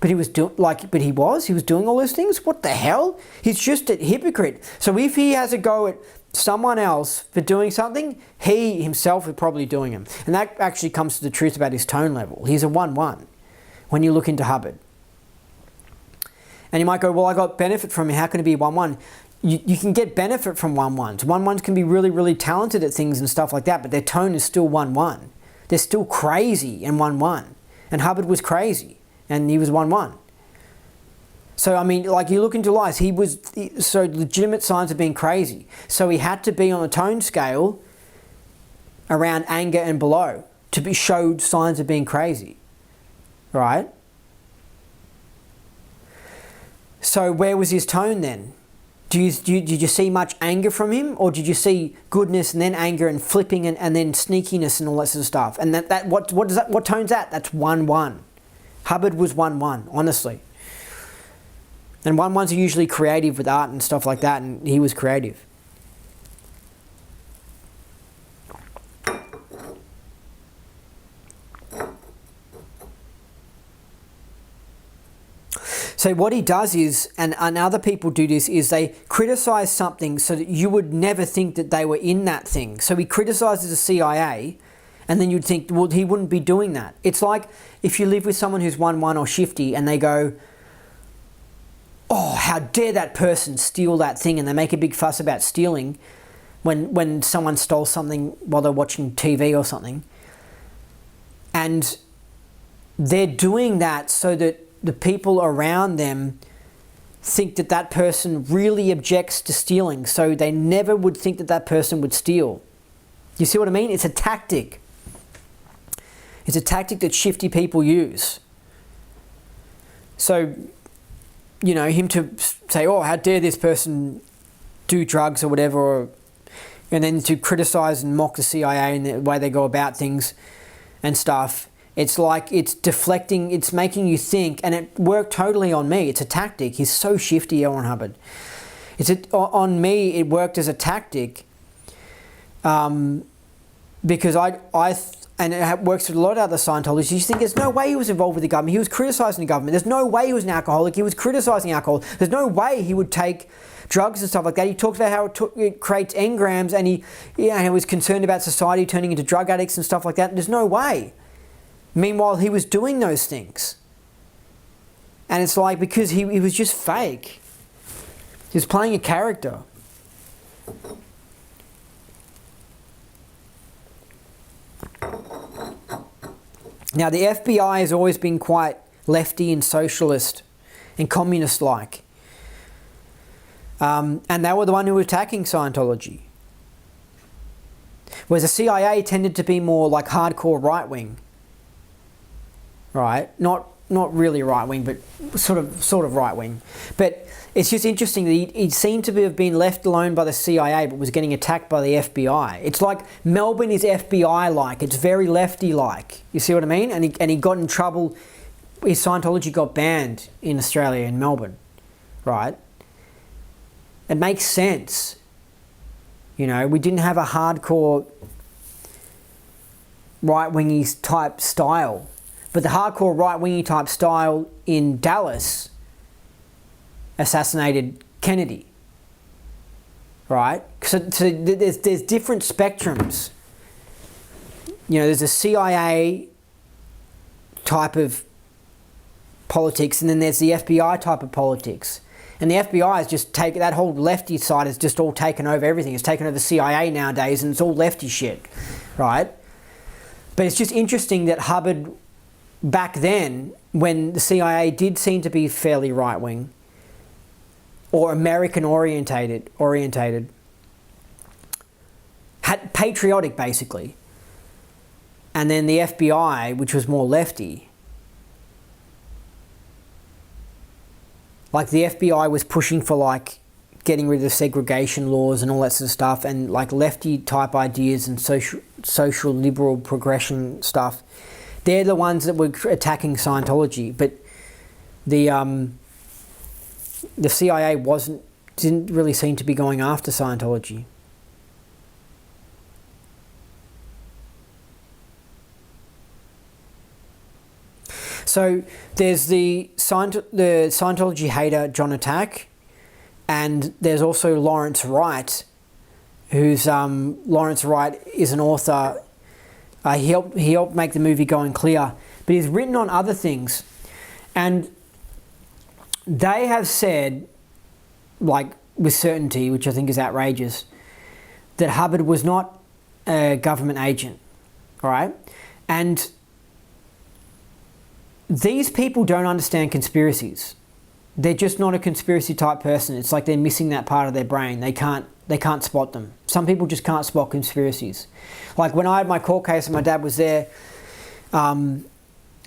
But he was doing all those things? What the hell? He's just a hypocrite. So if he has a go at someone else for doing something, he himself is probably doing them. And that actually comes to the truth about his tone level. He's a 1-1 when you look into Hubbard. And you might go, well, I got benefit from him. How can it be 1-1? You can get benefit from 1-1s. 1-1s can be really, really talented at things and stuff like that, but their tone is still 1-1. They're still crazy and 1-1. And Hubbard was crazy. And he was 1-1. So, I mean, like, you look into lies, so legitimate signs of being crazy. So he had to be on a tone scale around anger and below to be showed signs of being crazy. Right? So where was his tone then? Did you see much anger from him? Or did you see goodness and then anger and flipping and then sneakiness and all that sort of stuff? And what tone's that? That's 1-1. Hubbard was 1-1, honestly. And 1-1s are usually creative with art and stuff like that, and he was creative. So what he does is, and other people do this, is they criticize something so that you would never think that they were in that thing. So he criticizes the CIA, and then you'd think, well, he wouldn't be doing that. It's like if you live with someone who's 1-1 or shifty and they go, oh, how dare that person steal that thing, and they make a big fuss about stealing when someone stole something while they're watching TV or something. And they're doing that so that the people around them think that that person really objects to stealing, so they never would think that that person would steal. You see what I mean? It's a tactic. It's a tactic that shifty people use. So, you know, him to say, oh, how dare this person do drugs or whatever, and then to criticize and mock the CIA and the way they go about things and stuff. It's like it's deflecting, it's making you think, and it worked totally on me. It's a tactic. He's so shifty, L Ron Hubbard. On me, it worked as a tactic because and it works with a lot of other Scientologists. You think there's no way he was involved with the government. He was criticizing the government. There's no way he was an alcoholic. He was criticizing alcohol. There's no way he would take drugs and stuff like that. He talks about how it creates engrams, and he was concerned about society turning into drug addicts and stuff like that. There's no way. Meanwhile, he was doing those things. And it's like, because he was just fake. He was playing a character. Now, the FBI has always been quite lefty and socialist and communist-like. And they were the one who were attacking Scientology. Whereas the CIA tended to be more like hardcore right-wing. Right? Not really right-wing, but sort of right-wing. But it's just interesting that he seemed to have been left alone by the CIA, but was getting attacked by the FBI. It's like Melbourne is FBI-like. It's very lefty-like. You see what I mean? And he got in trouble. His Scientology got banned in Australia, in Melbourne. Right? It makes sense. You know, we didn't have a hardcore right-wingy type style. But the hardcore right-wingy type style in Dallas assassinated Kennedy, right? So there's different spectrums. You know, there's a CIA type of politics, and then there's the FBI type of politics. And the FBI has just taken, that whole lefty side has just all taken over everything. It's taken over the CIA nowadays, and it's all lefty shit, right? But it's just interesting that Hubbard, back then, when the CIA did seem to be fairly right-wing or American orientated, had patriotic basically, and then the FBI, which was more lefty, like the FBI was pushing for like getting rid of segregation laws and all that sort of stuff, and like lefty type ideas and social liberal progression stuff. They're the ones that were attacking Scientology, but the CIA didn't really seem to be going after Scientology. So there's the Scientology hater John Attack, and there's also Lawrence Wright, who's Lawrence Wright is an author. He helped make the movie Going Clear, but he's written on other things, and they have said, like with certainty, which I think is outrageous, that Hubbard was not a government agent, right? And these people don't understand conspiracies. They're just not a conspiracy type person. It's like they're missing that part of their brain. They can't spot them. Some people just can't spot conspiracies. Like when I had my court case and my dad was there, and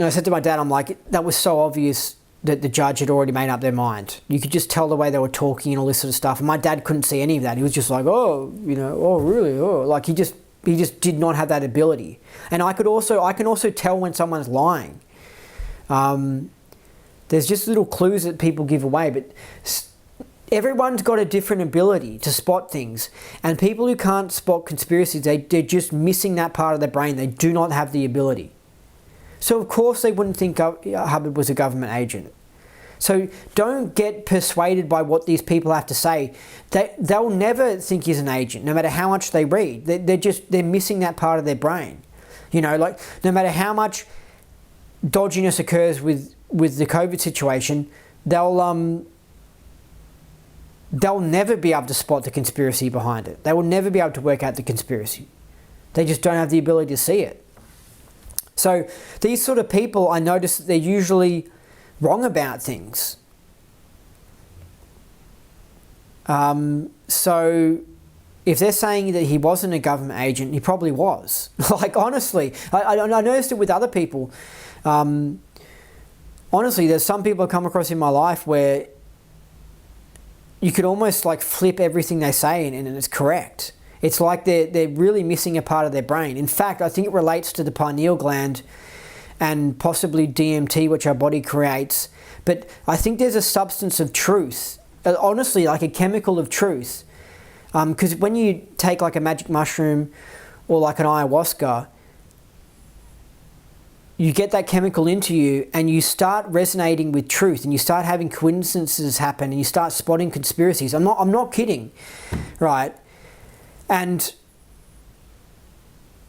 I said to my dad, I'm like, that was so obvious that the judge had already made up their mind. You could just tell the way they were talking and all this sort of stuff. And my dad couldn't see any of that. He was just like, oh, oh, really? Oh, like he just did not have that ability. And I can also tell when someone's lying. There's just little clues that people give away, but everyone's got a different ability to spot things. And people who can't spot conspiracies, they're just missing that part of their brain. They do not have the ability. So of course they wouldn't think Hubbard was a government agent. So don't get persuaded by what these people have to say. They'll never think he's an agent, no matter how much they read. They're missing that part of their brain. Like no matter how much dodginess occurs with the COVID situation, they'll never be able to spot the conspiracy behind it. They will never be able to work out the conspiracy. They just don't have the ability to see it. So these sort of people, I notice that they're usually wrong about things. So if they're saying that he wasn't a government agent, he probably was. Like honestly, I noticed it with other people. Honestly, there's some people I come across in my life where you could almost like flip everything they say and it's correct. It's like they're really missing a part of their brain. In fact, I think it relates to the pineal gland and possibly DMT, which our body creates. But I think there's a substance of truth, honestly, like a chemical of truth. Because when you take like a magic mushroom or like an ayahuasca, you get that chemical into you and you start resonating with truth and you start having coincidences happen and you start spotting conspiracies. I'm not kidding, right? And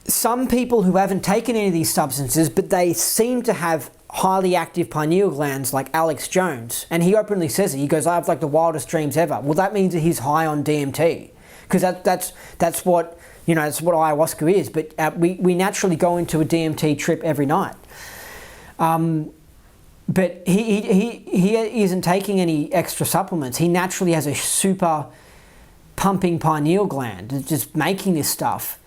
some people who haven't taken any of these substances, but they seem to have highly active pineal glands, like Alex Jones, and he openly says it. He goes, I have like the wildest dreams ever. Well, that means that he's high on DMT, because that's what that's what ayahuasca is. But we naturally go into a DMT trip every night. But he isn't taking any extra supplements. He naturally has a super pumping pineal gland, it's just making this stuff.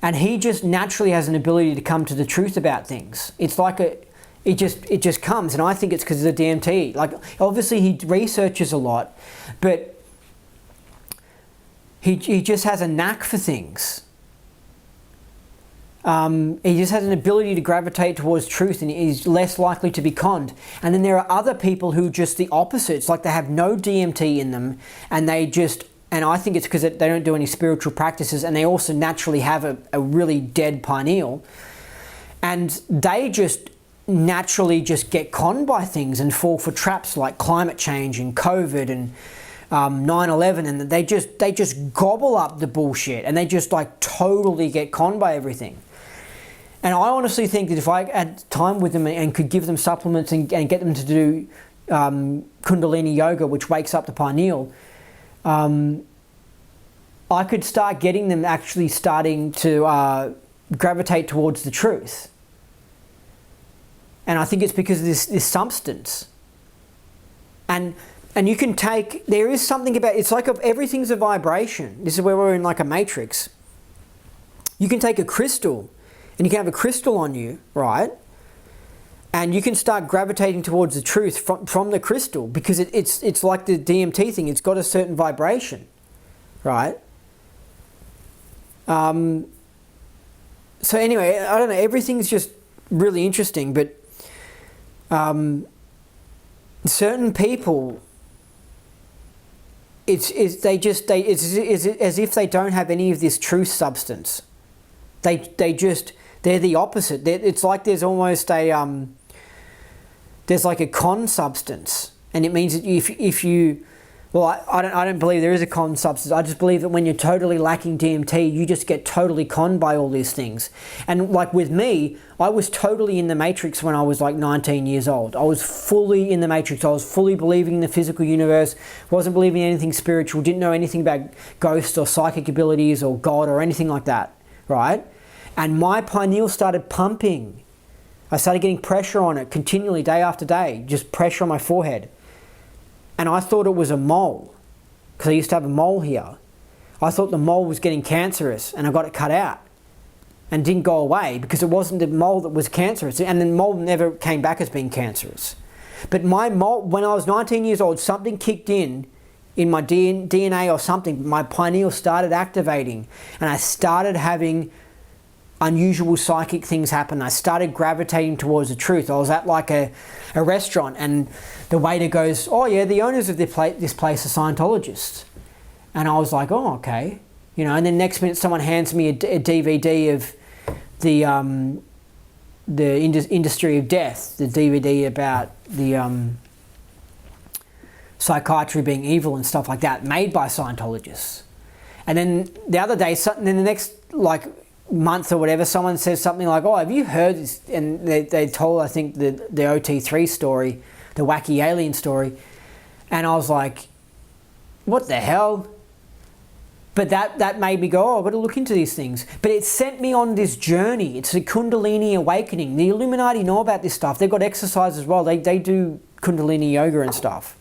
And he just naturally has an ability to come to the truth about things. It's like it just comes. And I think it's because of the DMT. Like, obviously he researches a lot, but he just has a knack for things. He just has an ability to gravitate towards truth and he's less likely to be conned. And then there are other people who just the opposite. It's like they have no DMT in them and and I think it's because they don't do any spiritual practices and they also naturally have a really dead pineal. And they just naturally just get conned by things and fall for traps like climate change and COVID and 9/11, and they just gobble up the bullshit and they just like totally get conned by everything. And I honestly think that if I had time with them and could give them supplements and get them to do Kundalini yoga, which wakes up the pineal, I could start getting them actually starting to gravitate towards the truth. And I think it's because of this substance. And you can there is something about, it's like everything's a vibration. This is where we're in like a matrix. You can take a crystal and you can have a crystal on you, right? And you can start gravitating towards the truth from the crystal because it's like the DMT thing. It's got a certain vibration, right? So anyway, I don't know. Everything's just really interesting, but certain people, it's as if they don't have any of this truth substance. They're the opposite. It's like there's almost there's like a con substance, and it means that if you, well, I don't believe there is a con substance. I just believe that when you're totally lacking DMT, you just get totally conned by all these things. And like with me, I was totally in the matrix when I was like 19 years old. I was fully in the matrix. I was fully believing in the physical universe, wasn't believing in anything spiritual, didn't know anything about ghosts or psychic abilities or God or anything like that, right? And my pineal started pumping. I started getting pressure on it continually, day after day, just pressure on my forehead. And I thought it was a mole, because I used to have a mole here. I thought the mole was getting cancerous, and I got it cut out and didn't go away because it wasn't the mole that was cancerous, and the mole never came back as being cancerous. But my mole, when I was 19 years old, something kicked in my DNA or something. My pineal started activating, and I started having unusual psychic things happen. I started gravitating towards the truth. I was at like a restaurant, and the waiter goes, "Oh yeah, the owners of this place are Scientologists." And I was like, "Oh, okay." You know, and then next minute someone hands me a DVD of the industry of death, the DVD about the psychiatry being evil and stuff like that, made by Scientologists. And then the other day, then the next like month or whatever, someone says something like, "Oh, have you heard this?" And they told, I think, the OT3 story, the wacky alien story. And I was like, what the hell? But that made me go, "Oh, I've got to look into these things." But it sent me on this journey. It's a Kundalini awakening. The Illuminati know about this stuff. They've got exercise as well. They do Kundalini yoga and stuff.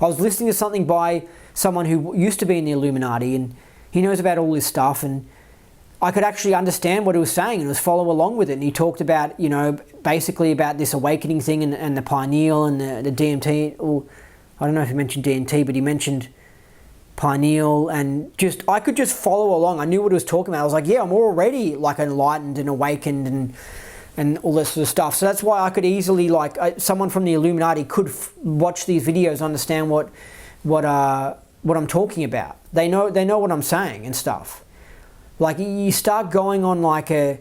I was listening to something by someone who used to be in the Illuminati, and he knows about all this stuff, and I could actually understand what he was saying and was follow along with it. And he talked about, you know, basically about this awakening thing and the pineal and the DMT. Or I don't know if he mentioned DMT, but he mentioned pineal, and just I could just follow along. I knew what he was talking about. I was like, yeah, I'm already like enlightened and awakened and all this sort of stuff. So that's why I could easily, like, someone from the Illuminati could watch these videos, understand what I'm talking about. They know what I'm saying and stuff. Like, you start going on like an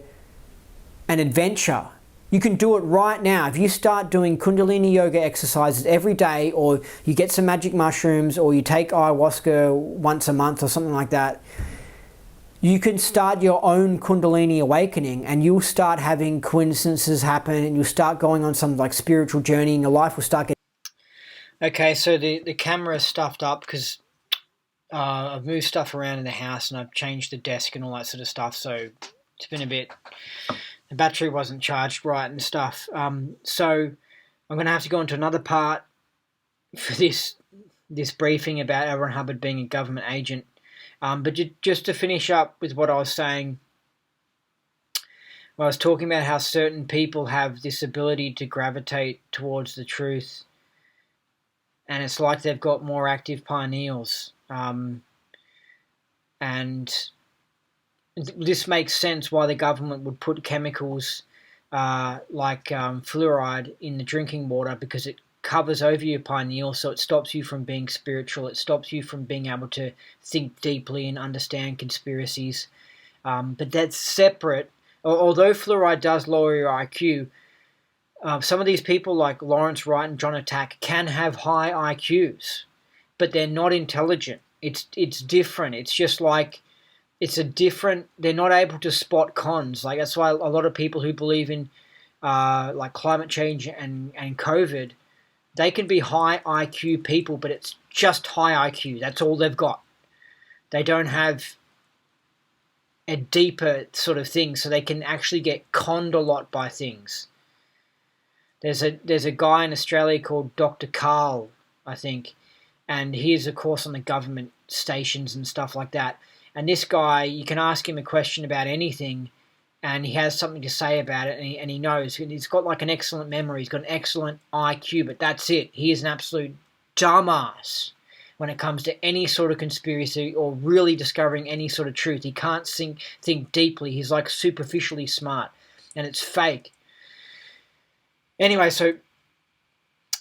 adventure. You can do it right now. If you start doing Kundalini yoga exercises every day, or you get some magic mushrooms, or you take ayahuasca once a month or something like that, you can start your own Kundalini awakening, and you'll start having coincidences happen, and you'll start going on some like spiritual journey, and your life will start getting... Okay, so the camera is stuffed up because I've moved stuff around in the house, and I've changed the desk and all that sort of stuff, so it's been a bit... The battery wasn't charged right and stuff. So I'm going to have to go into another part for this briefing about L Ron Hubbard being a government agent. But just to finish up with what I was saying, I was talking about how certain people have this ability to gravitate towards the truth, and it's like they've got more active pineals. And this makes sense why the government would put chemicals like fluoride in the drinking water, because it covers over your pineal, so it stops you from being spiritual. It stops you from being able to think deeply and understand conspiracies. But that's separate. Although fluoride does lower your IQ, some of these people like Lawrence Wright and John Attack can have high IQs, but they're not intelligent. It's different. It's just like... they're not able to spot cons. Like, that's why a lot of people who believe in like climate change and COVID, they can be high IQ people, but it's just high IQ. That's all they've got. They don't have a deeper sort of thing, so they can actually get conned a lot by things. There's a guy in Australia called Dr. Carl, I think, and he's, of course, on the government stations and stuff like that. And this guy, you can ask him a question about anything, and he has something to say about it, and he knows. He's got like an excellent memory. He's got an excellent IQ, but that's it. He is an absolute dumbass when it comes to any sort of conspiracy or really discovering any sort of truth. He can't think deeply. He's like superficially smart, and it's fake. Anyway, so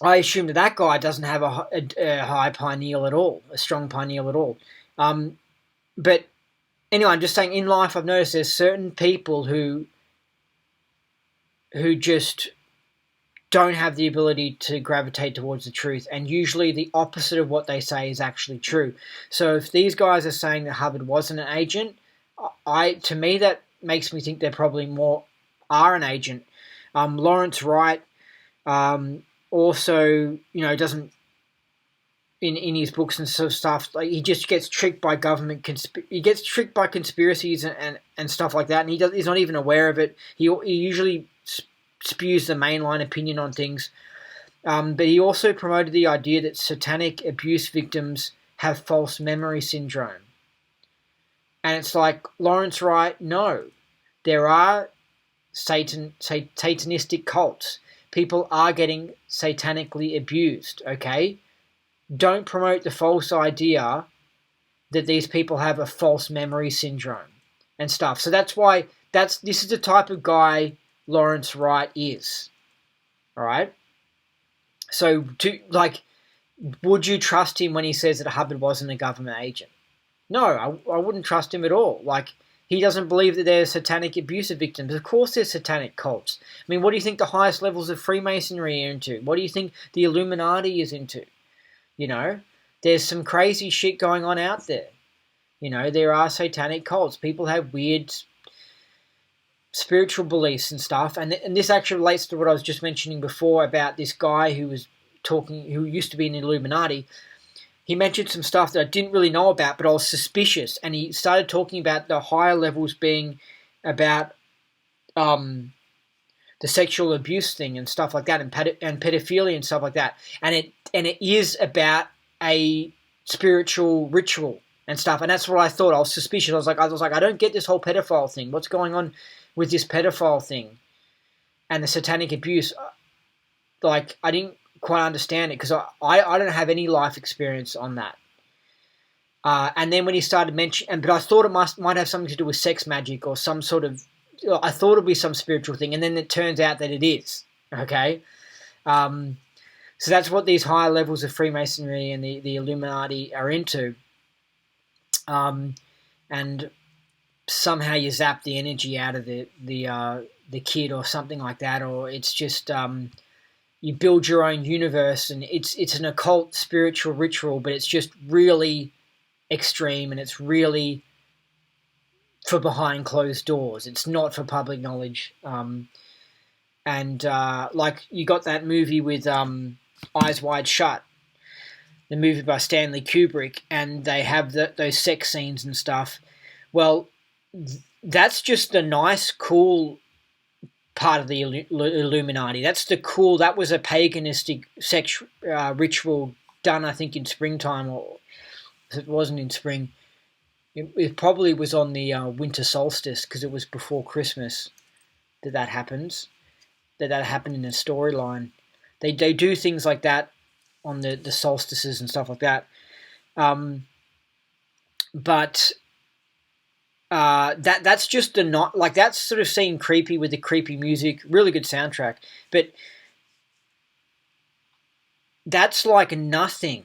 I assume that guy doesn't have a high pineal at all, a strong pineal at all. But anyway, I'm just saying, in life I've noticed there's certain people who just don't have the ability to gravitate towards the truth, and usually the opposite of what they say is actually true. So if these guys are saying that Hubbard wasn't an agent, to me that makes me think they probably more are an agent. Lawrence Wright also, doesn't in his books and sort of stuff, like he just gets tricked by government he gets tricked by conspiracies and stuff like that, and he's not even aware of it. He usually spews the mainline opinion on things, but he also promoted the idea that satanic abuse victims have false memory syndrome. And it's like, Lawrence Wright, no, there are satanistic cults. People are getting satanically abused, okay? Don't promote the false idea that these people have a false memory syndrome and stuff. So that's why this is the type of guy Lawrence Wright is. All right? So, would you trust him when he says that Hubbard wasn't a government agent? No, I wouldn't trust him at all. Like, he doesn't believe that they're satanic abusive victims. Of course they're satanic cults. I mean, what do you think the highest levels of Freemasonry are into? What do you think the Illuminati is into? There's some crazy shit going on out there. There are satanic cults. People have weird spiritual beliefs and stuff. And this actually relates to what I was just mentioning before about this guy who used to be in the Illuminati. He mentioned some stuff that I didn't really know about, but I was suspicious. And he started talking about the higher levels being about the sexual abuse thing and stuff like that, and pedophilia and stuff like that. And it is about a spiritual ritual and stuff. And that's what I thought. I was suspicious. I was like, I don't get this whole pedophile thing. What's going on with this pedophile thing and the satanic abuse? Like, I didn't quite understand it because I don't have any life experience on that. And then when he started mentioning, but I thought it might have something to do with sex magic or some sort of, I thought it would be some spiritual thing, and then it turns out that it is. Okay? So that's what these higher levels of Freemasonry and the Illuminati are into. And somehow you zap the energy out of the kid or something like that, or it's just you build your own universe, and it's an occult spiritual ritual, but it's just really extreme, and it's really for behind closed doors. It's not for public knowledge. Like you got that movie with Eyes Wide Shut, the movie by Stanley Kubrick, and they have those sex scenes and stuff. Well, that's just the nice, cool part of the Illuminati. That was a paganistic sex ritual done, I think, in springtime, or if it wasn't in spring, it probably was on the winter solstice, because it was before Christmas that happens. That happened in a storyline. They do things like that on the solstices and stuff like that. But that's just that's sort of seeing creepy with the creepy music, really good soundtrack. But that's like nothing.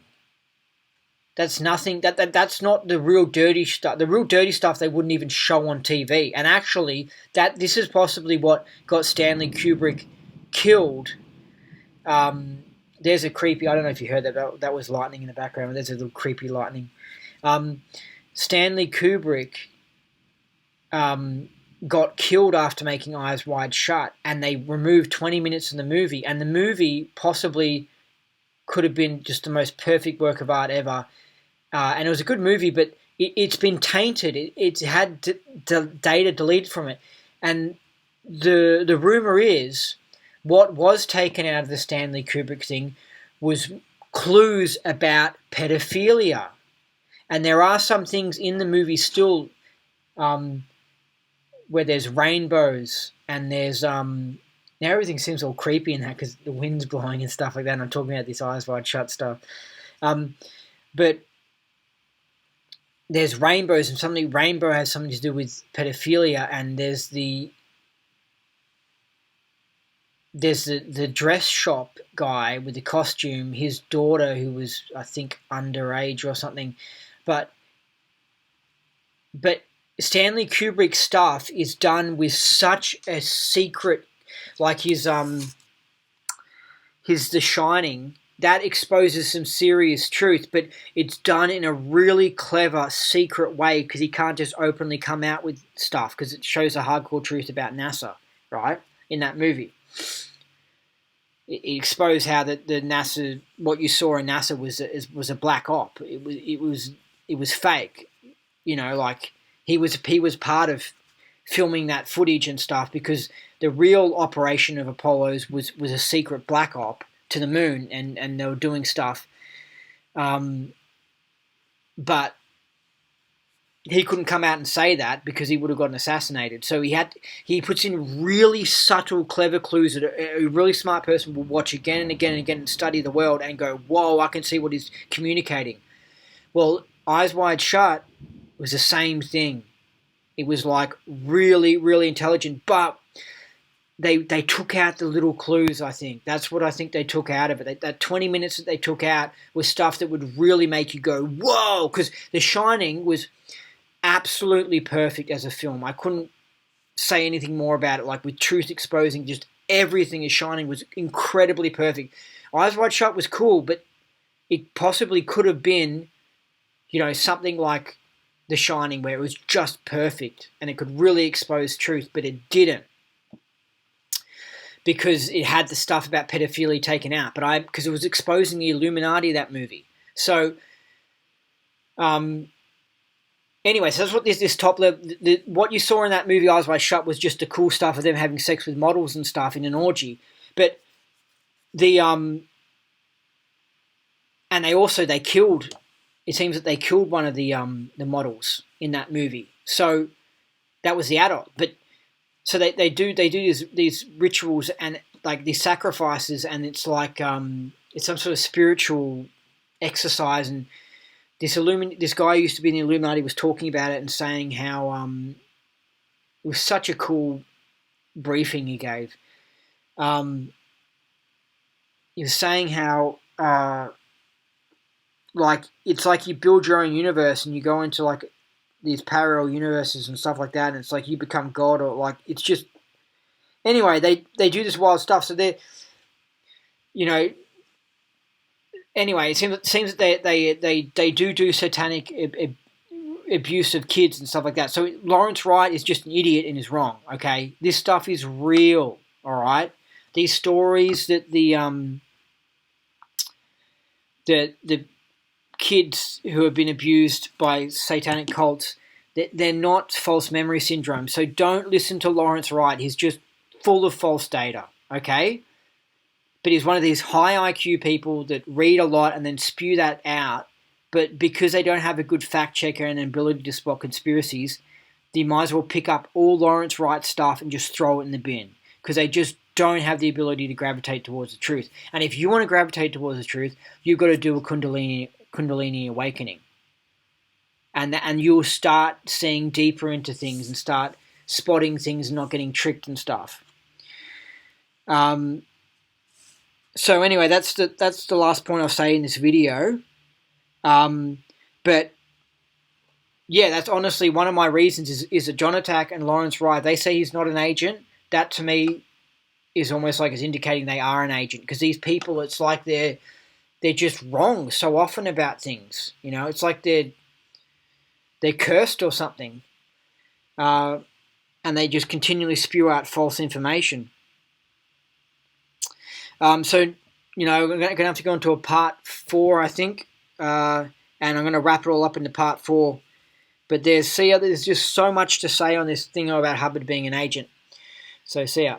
That's nothing. That's not the real dirty stuff. The real dirty stuff they wouldn't even show on TV. And actually, this is possibly what got Stanley Kubrick killed. There's a creepy. I don't know if you heard that. That was lightning in the background. There's a little creepy lightning. Stanley Kubrick got killed after making Eyes Wide Shut, and they removed 20 minutes in the movie. And the movie possibly could have been just the most perfect work of art ever. And it was a good movie, but it's been tainted. It's had data deleted from it. And the rumor is what was taken out of the Stanley Kubrick thing was clues about pedophilia. And there are some things in the movie still where there's rainbows, and there's now everything seems all creepy in that because the wind's blowing and stuff like that, and I'm talking about this Eyes Wide Shut stuff. But there's rainbows, and rainbow has something to do with pedophilia, and there's the dress shop guy with the costume, his daughter who was, I think, underage or something. But Stanley Kubrick's stuff is done with such a secret, like his The Shining, that exposes some serious truth, but it's done in a really clever, secret way because he can't just openly come out with stuff because it shows a hardcore truth about NASA, right? In that movie. It exposed how the NASA, what you saw in NASA was a black op. It was fake. You know, like he was part of filming that footage and stuff because the real operation of Apollo's was a secret black op to the moon, and they were doing stuff. But he couldn't come out and say that because he would have gotten assassinated. So he puts in really subtle, clever clues that a really smart person will watch again and again and again and study the world and go, whoa, I can see what he's communicating. Well, Eyes Wide Shut was the same thing. It was like really, really intelligent, but they took out the little clues, I think. That's what I think they took out of it. That 20 minutes that they took out was stuff that would really make you go, whoa, because The Shining was absolutely perfect as a film. I couldn't say anything more about it. Like with truth exposing, just everything as Shining was incredibly perfect. Eyes Wide Shut was cool, but it possibly could have been, you know, something like The Shining where it was just perfect and it could really expose truth, but it didn't because it had the stuff about pedophilia taken out. But because it was exposing the Illuminati, that movie. So, anyway, so that's what this top level, what you saw in that movie Eyes Wide Shut was just the cool stuff of them having sex with models and stuff in an orgy. But and they killed, it seems that they killed one of the models in that movie. So that was the adult. But so they do these rituals and like these sacrifices, and it's like it's some sort of spiritual exercise. And this guy who used to be in the Illuminati was talking about it and saying how it was such a cool briefing he gave. He was saying how like it's like you build your own universe and you go into like these parallel universes and stuff like that, and it's like you become God, or like it's just anyway they do this wild stuff. So they're, you know, anyway, it seems that they do satanic abuse of kids and stuff like that. So Lawrence Wright is just an idiot and is wrong. Okay, this stuff is real. All right, these stories that the kids who have been abused by satanic cults, they're not false memory syndrome. So don't listen to Lawrence Wright. He's just full of false data. Okay. But he's one of these high IQ people that read a lot and then spew that out. But because they don't have a good fact checker and an ability to spot conspiracies, they might as well pick up all Lawrence Wright stuff and just throw it in the bin. Because they just don't have the ability to gravitate towards the truth. And if you want to gravitate towards the truth, you've got to do a Kundalini awakening. And you'll start seeing deeper into things and start spotting things and not getting tricked and stuff. So anyway, that's the last point I'll say in this video. But yeah, that's honestly one of my reasons is that John Attack and Lawrence Wright, they say he's not an agent. That to me is almost like it's indicating they are an agent, because these people, it's like they're just wrong so often about things. You know, it's like they're cursed or something. And they just continually spew out false information. So, you know, we're going to have to go into a part 4, I think. And I'm going to wrap it all up into part 4. But there's just so much to say on this thing about Hubbard being an agent. So, see ya.